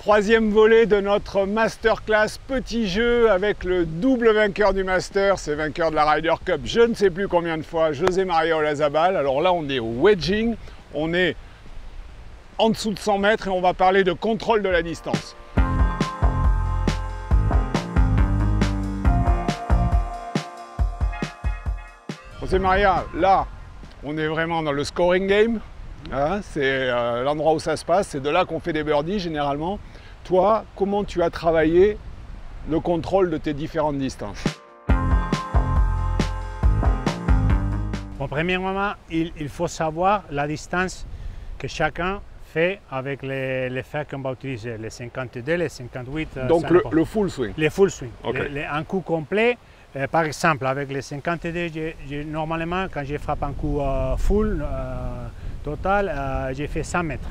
Troisième volet de notre masterclass petit jeu avec le double vainqueur du master, c'est vainqueur de la Ryder Cup je ne sais plus combien de fois, José María Olazabal. Alors là on est au wedging, on est en dessous de 100 mètres et on va parler de contrôle de la distance. José María, là on est vraiment dans le scoring game. Hein, c'est l'endroit où ça se passe, c'est de là qu'on fait des birdies généralement. Toi, comment tu as travaillé le contrôle de tes différentes distances? Bon, premièrement, il faut savoir la distance que chacun fait avec les fers qu'on va utiliser, les 52, les 58. Donc le full swing. Les full swing. Okay. Un coup complet. Par exemple, avec les 52, normalement, quand je frappe un coup full, total, j'ai fait 100 mètres.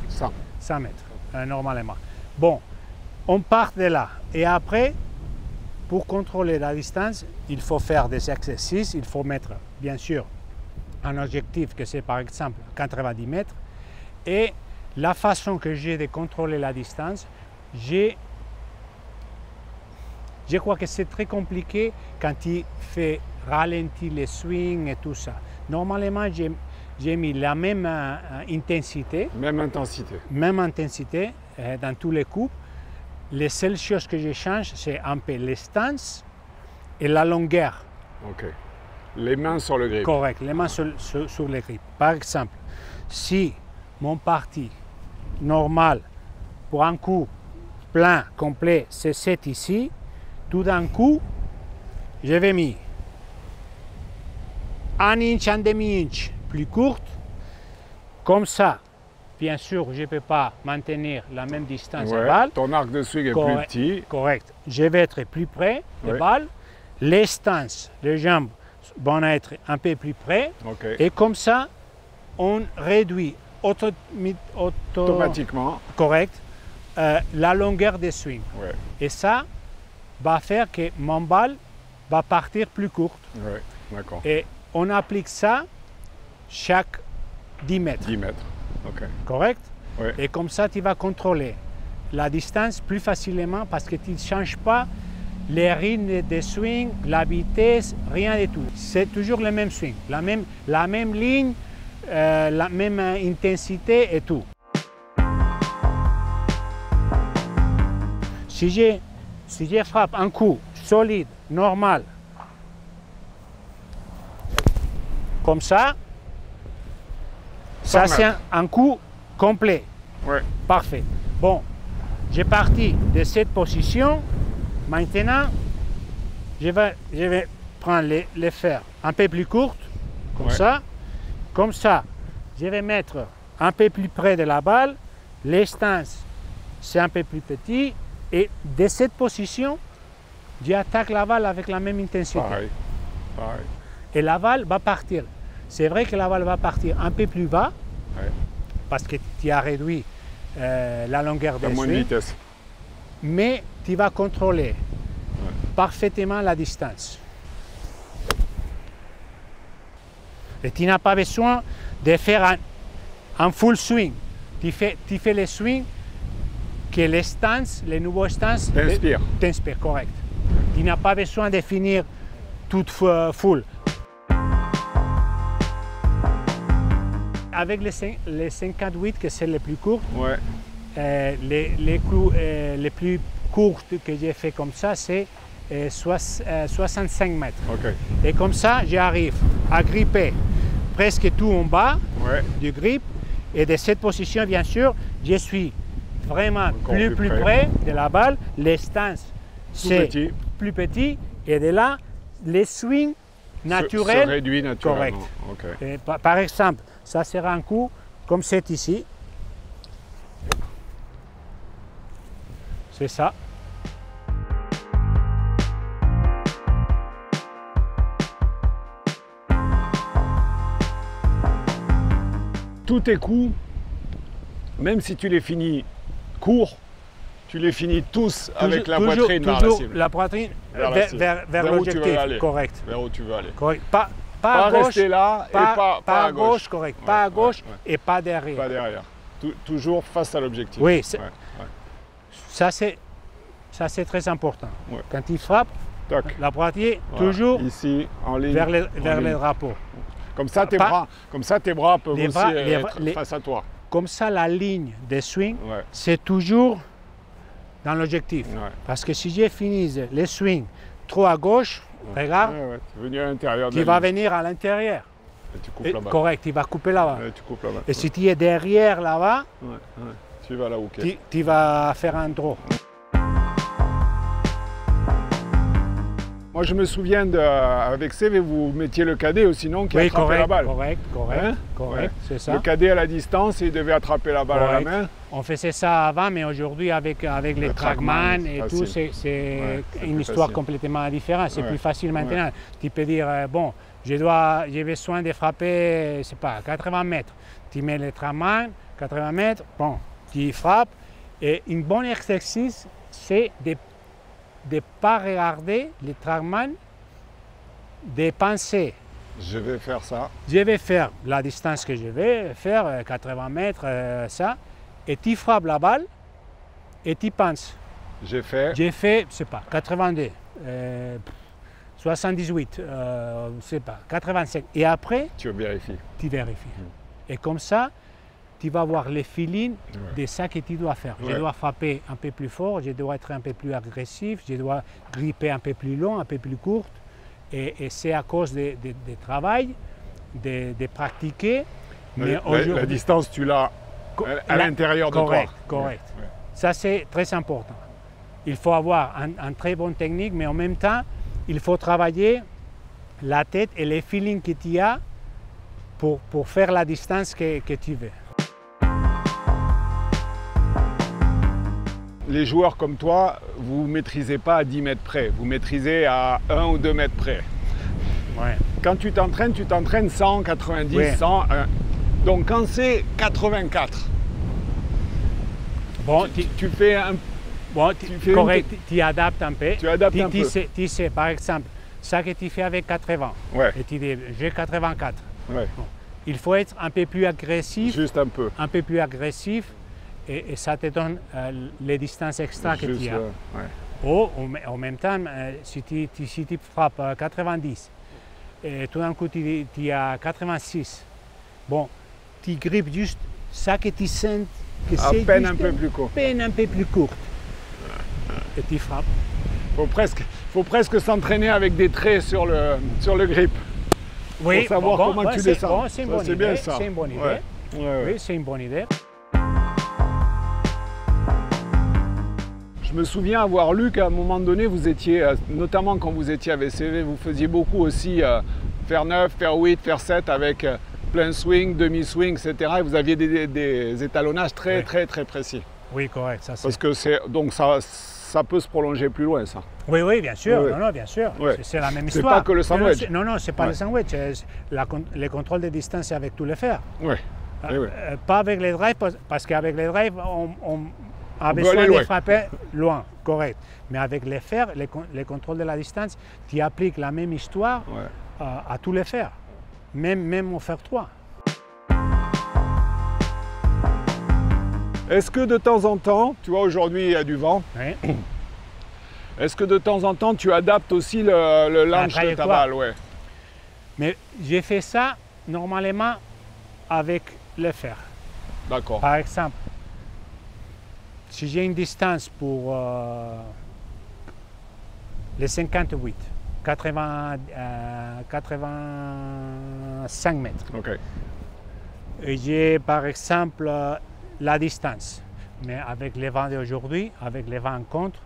100 mètres, normalement. Bon, on part de là. Et après, pour contrôler la distance, il faut faire des exercices. Il faut mettre, bien sûr, un objectif que c'est par exemple 90 mètres. Et la façon que j'ai de contrôler la distance, je crois que c'est très compliqué quand il fait ralentir les swings et tout ça. Normalement, j'ai mis la même intensité. Même intensité. Même intensité dans tous les coups. Les seules choses que je change, c'est un peu les stances et la longueur. Ok. Les mains sur le grip. Correct, les mains sur le grip. Par exemple, si mon parti normal pour un coup plein, complet, c'est 7 ici, tout d'un coup, je vais mis un inch, un demi-inch plus courte, comme ça. Bien sûr, je ne peux pas maintenir la même distance de balle. Ton arc de swing est plus petit. Correct. Je vais être plus près de balle. Les stances, les jambes vont être un peu plus près. Okay. Et comme ça, on réduit automatiquement la longueur des swings. Ouais. Et ça va faire que mon balle va partir plus courte. Ouais, d'accord. Et on applique ça chaque 10 mètres. 10 mètres, ok. Correct? Ouais. Et comme ça, tu vas contrôler la distance plus facilement parce que tu ne changes pas les rythmes des swings, la vitesse, rien du tout. C'est toujours le même swing, la même ligne, la même intensité et tout. Si je frappe un coup solide, normal, comme ça, ça c'est un coup complet. Ouais. Parfait. Bon, j'ai parti de cette position. Maintenant, je vais prendre les fers un peu plus courtes, comme ça. Comme ça, je vais mettre un peu plus près de la balle. Les stances, c'est un peu plus petit. Et de cette position, j'attaque la balle avec la même intensité. Pareil. Et la balle va partir. C'est vrai que la balle va partir un peu plus bas, parce que tu as réduit la longueur des swings. Vitesse. Mais tu vas contrôler parfaitement la distance. Et tu n'as pas besoin de faire un full swing. Tu fais les swings que les stances, les nouveaux stances t'inspirent, correct. Tu n'as pas besoin de finir tout full. Avec les 58, que c'est les plus courts, les coups les plus courts que j'ai fait comme ça, c'est 65 mètres. Okay. Et comme ça, j'arrive à gripper presque tout en bas du grip. Et de cette position, bien sûr, je suis vraiment plus près de la balle. Les stances, c'est plus petit. Et de là, les swings naturels se réduit naturellement. Correct. Okay. Par exemple, ça sera un coup comme c'est ici. C'est ça. Tous tes coups, même si tu les finis courts, tu les finis tous avec la poitrine vers la cible. La poitrine vers l'objectif, correct. Vers où tu veux aller. Correct. Pas à gauche, rester là pas à gauche, correct. Pas à gauche et pas derrière. Pas derrière. Toujours face à l'objectif. Oui, Ça c'est très important. Ouais. Quand il frappe, Toc. la poitrine Voilà. toujours Ici, en ligne. vers en ligne. les drapeaux. Comme ça, tes Pas- bras peuvent les aussi bras- être les- face à toi. Comme ça, la ligne des swings, Ouais. c'est toujours dans l'objectif. Ouais. Parce que si j'ai fini les swings trop à gauche, regarde, Ouais, ouais. Tu es venu à l'intérieur de tu la vas ligne. venir à l'intérieur. Et tu coupes Et- là-bas. Correct, tu vas couper là-bas. Ouais, tu coupes là-bas. Et si tu es derrière là-bas, Ouais, ouais. Tu vas là où tu vas faire un draw. Moi, je me souviens avec CV, vous mettiez le cadet aussi, non, qui Oui, attrapait la balle. correct, Hein? correct, c'est ça. Le cadet à la distance, il devait attraper la balle Correct. à la main. On faisait ça avant, mais aujourd'hui avec les Trackman, trackman et facile. tout, c'est Ouais, c'est une plus histoire facile. complètement différente. C'est Ouais. plus facile maintenant. Tu peux dire, bon, j'ai besoin de frapper, je sais pas, 80 mètres. Tu mets le trackman, 80 mètres, bon, tu frappes. Et un bon exercice, c'est de ne pas regarder les trackman, de penser. Je vais faire ça. Je vais faire la distance que je vais faire, 80 mètres, ça, et tu frappes la balle et tu penses. J'ai fait. J'ai fait, je sais pas, 82, 78, je sais pas, 85. Et après, Tu vérifies. tu vérifies. Et comme ça, tu vas voir le feeling Ouais. de ça que tu dois faire. Ouais. Je dois frapper un peu plus fort, je dois être un peu plus agressif, je dois gripper un peu plus long, un peu plus court. Et c'est à cause du travail, de pratiquer. Mais La aujourd'hui, distance, tu l'as à l'intérieur de correct, toi. correct. Ouais. Ça, c'est très important. Il faut avoir une très bonne technique, mais en même temps, il faut travailler la tête et les feelings que tu as pour faire la distance que tu veux. Les joueurs comme toi, vous ne maîtrisez pas à 10 mètres près, vous maîtrisez à 1 ou 2 mètres près. Ouais. Quand tu t'entraînes 100, 90, Ouais. 100. Donc quand c'est 84, Bon, tu fais un. bon, tu fais une correct, tu adaptes un peu. Tu adaptes un peu. Tu sais, par exemple, ça que tu fais avec 80, Ouais, et tu dis, j'ai 84. ouais, Il faut être un peu plus agressif, juste un peu. et ça te donne les distances extra que Juste, tu as. ouais. Ou en même temps, si tu frappes 90 et tout d'un coup tu as 86, bon, tu grippes juste ça que tu sens que À c'est peine juste un peu plus court. peine un peu plus courte. Et tu frappes. Faut presque s'entraîner avec des traits sur le grip. Oui, Pour savoir comment tu descends. Bon, c'est une Ça, bonne c'est idée. bien ça. C'est une bonne idée. Ouais. Ouais. Oui, c'est une bonne idée. Je me souviens avoir lu qu'à un moment donné, vous étiez, notamment quand vous étiez avec CV, vous faisiez beaucoup aussi faire 9, faire 8, faire 7 avec plein swing, demi-swing, etc. Et vous aviez des étalonnages très, Oui. très, très précis. Oui, correct. Ça, c'est... Parce que donc ça peut se prolonger plus loin, ça. Oui, oui, bien sûr. Oui. Non, non, bien sûr. Ouais. C'est la même C'est histoire. pas que le sandwich. Non, non, c'est pas Ouais. le sandwich. Le contrôle de distance, c'est avec tous les fers. Oui. Oui, oui. Pas avec les drives, parce qu'avec les drives, on a peut besoin aller de loin. frapper loin, correct. Mais avec les fers, les contrôles de la distance, tu appliques la même histoire Ouais. à tous les fers, même au fer 3. Est-ce que de temps en temps, tu vois, aujourd'hui il y a du vent, Oui. est-ce que de temps en temps tu adaptes aussi le launch de ta trajectoire. balle, ouais. Mais j'ai fait ça normalement avec les fers. D'accord. Par exemple, si j'ai une distance pour les 58, 85 mètres, Ok. et j'ai par exemple la distance, mais avec les vents d'aujourd'hui, avec les vents en contre,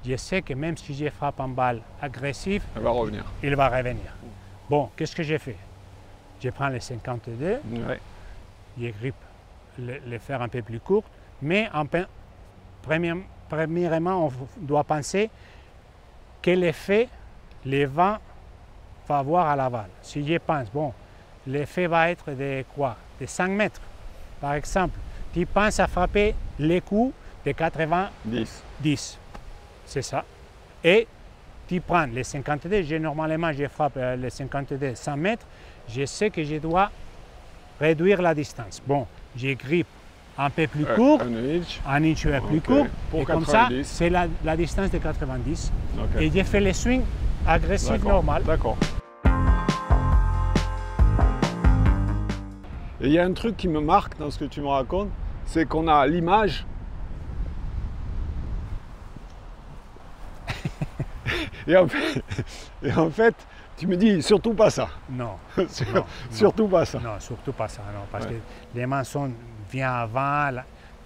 je sais que même si je frappe en balle agressive, Elle va revenir. il va revenir. Bon, qu'est-ce que j'ai fait? Je prends les 52, Ouais. je grippe les fers un peu plus courts, mais premièrement, on doit penser quel effet les vents va avoir à la balle. Si je pense, bon, l'effet va être de quoi? De 5 mètres, par exemple. Tu penses à frapper les coups de 90, 10. c'est ça. Et tu prends les 52, normalement je frappe les 52 100 mètres, je sais que je dois réduire la distance. Bon, je grippe un peu plus court, un inch plus court, pour et 90. comme ça, c'est la distance de 90. Okay. Et j'ai fait les swings agressifs normal. D'accord. Et il y a un truc qui me marque dans ce que tu me racontes, c'est qu'on a l'image. et en fait, tu me dis surtout pas ça. Non. Surtout pas ça. Non, surtout pas ça. Non, parce que les mains viennent avant,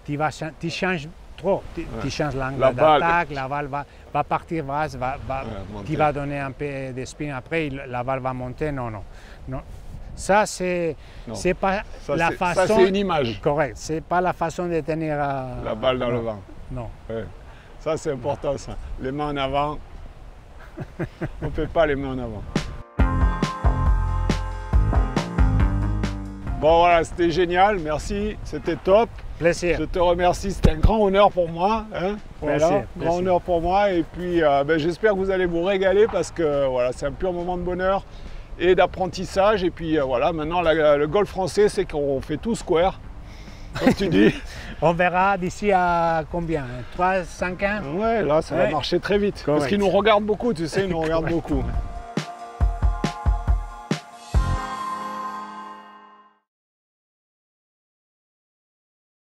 tu changes trop. Tu changes l'angle d'attaque, la balle va partir, tu vas donner un peu de spin après, la balle va monter. Non. Ça, c'est pas la façon. Ça, c'est une image. Correct. C'est pas la façon de tenir la balle dans le vent. Non. Ouais. Ça, c'est important, ça. Les mains en avant. On ne fait pas les mains en avant. Bon, voilà, c'était génial. Merci. C'était top. Plaisir. Je te remercie. C'était un grand honneur pour moi. Hein, voilà, grand honneur pour moi. Et puis, j'espère que vous allez vous régaler parce que voilà, c'est un pur moment de bonheur et d'apprentissage. Et puis voilà, maintenant le golf français, c'est qu'on fait tout square, comme tu dis. On verra d'ici à combien, 3, 5 ans? Ouais, là ça va marcher très vite. Correct. Parce qu'ils nous regardent beaucoup, tu sais, ils nous regardent beaucoup.